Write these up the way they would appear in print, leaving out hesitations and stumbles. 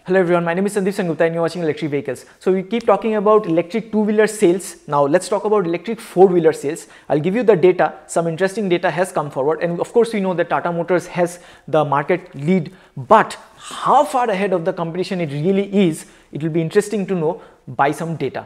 Hello everyone, my name is Sandeep Sangupta and you're watching Electric Vehicles. So we keep talking about electric two-wheeler sales. Now let's talk about electric four-wheeler sales. I'll give you the data. Some interesting data has come forward, and of course we know that Tata Motors has the market lead, but how far ahead of the competition it really is, it will be interesting to know by some data.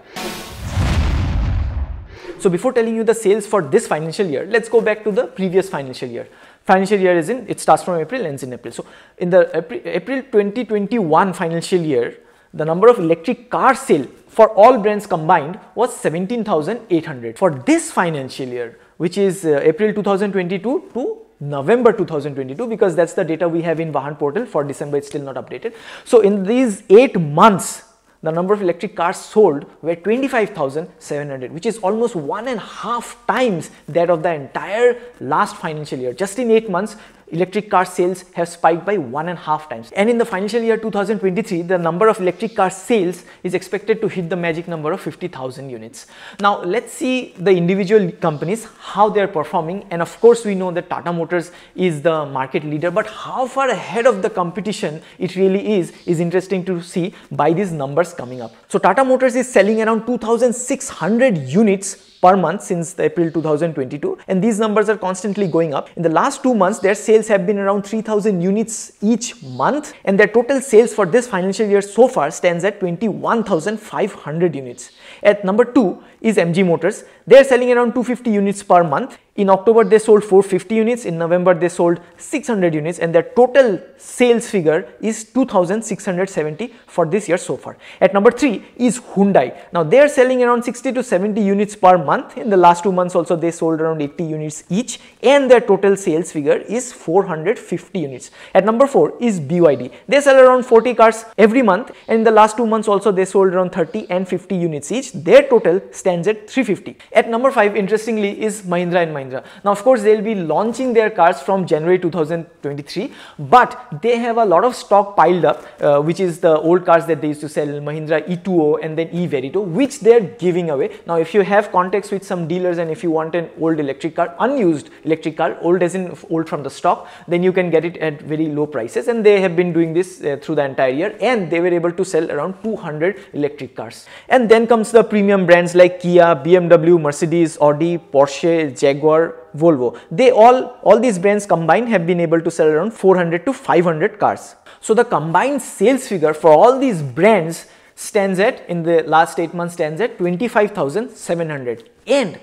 So before telling you the sales for this financial year, let's go back to the previous financial year. Financial year is it starts from April, ends in April. So in the April 2021 financial year, the number of electric car sale for all brands combined was 17,800. For this financial year, which is April 2022 to November 2022, because that's the data we have in Vahan portal. For December it's still not updated. So in these 8 months, the number of electric cars sold were 25,700, which is almost 1.5 times that of the entire last financial year. Just in 8 months, electric car sales have spiked by 1.5 times. And in the financial year 2023, the number of electric car sales is expected to hit the magic number of 50,000 units. Now let's see the individual companies, how they are performing. And of course we know that Tata Motors is the market leader, but how far ahead of the competition it really is interesting to see by these numbers coming up. So Tata Motors is selling around 2,600 units per month since April 2022, and these numbers are constantly going up. In the last 2 months, their sales have been around 3,000 units each month, and their total sales for this financial year so far stands at 21,500 units. At number 2 is MG Motors. They are selling around 250 units per month. In October, they sold 450 units. In November, they sold 600 units, and their total sales figure is 2,670 for this year so far. At number 3 is Hyundai. Now, they are selling around 60 to 70 units per month. In the last 2 months also, they sold around 80 units each, and their total sales figure is 450 units. At number 4 is BYD. They sell around 40 cars every month, and in the last 2 months also, they sold around 30 and 50 units each. Their total stands at 350. At number 5, interestingly, is Mahindra and Mahindra. Now, of course, they'll be launching their cars from January 2023, but they have a lot of stock piled up, which is the old cars that they used to sell, Mahindra E2O and then Everito, which they're giving away. Now, if you have contacts with some dealers and if you want an old electric car, unused electric car, old as in old from the stock, then you can get it at very low prices, and they have been doing this through the entire year, and they were able to sell around 200 electric cars. And then comes the premium brands like Kia, BMW, Mercedes, Audi, Porsche, Jaguar, Volvo. They all these brands combined have been able to sell around 400 to 500 cars. So the combined sales figure for all these brands stands at, in the last 8 months, stands at 25,700, and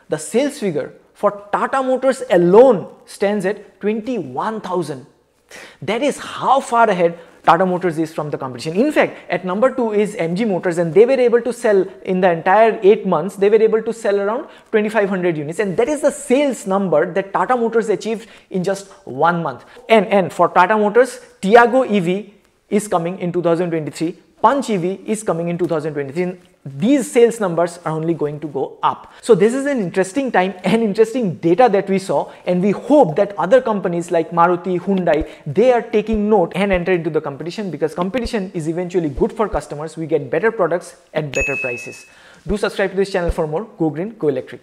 the sales figure for Tata Motors alone stands at 21,000. That is how far ahead Tata Motors is from the competition. In fact, at number 2 is MG Motors, and they were able to sell, in the entire 8 months, they were able to sell around 2,500 units, and that is the sales number that Tata Motors achieved in just 1 month. And for Tata Motors, Tiago EV is coming in 2023. Punch EV is coming in 2023. These sales numbers are only going to go up. So this is an interesting time and interesting data that we saw, and we hope that other companies like Maruti, Hyundai, they are taking note and enter into the competition, because competition is eventually good for customers. We get better products at better prices. Do subscribe to this channel for more. Go green, go electric.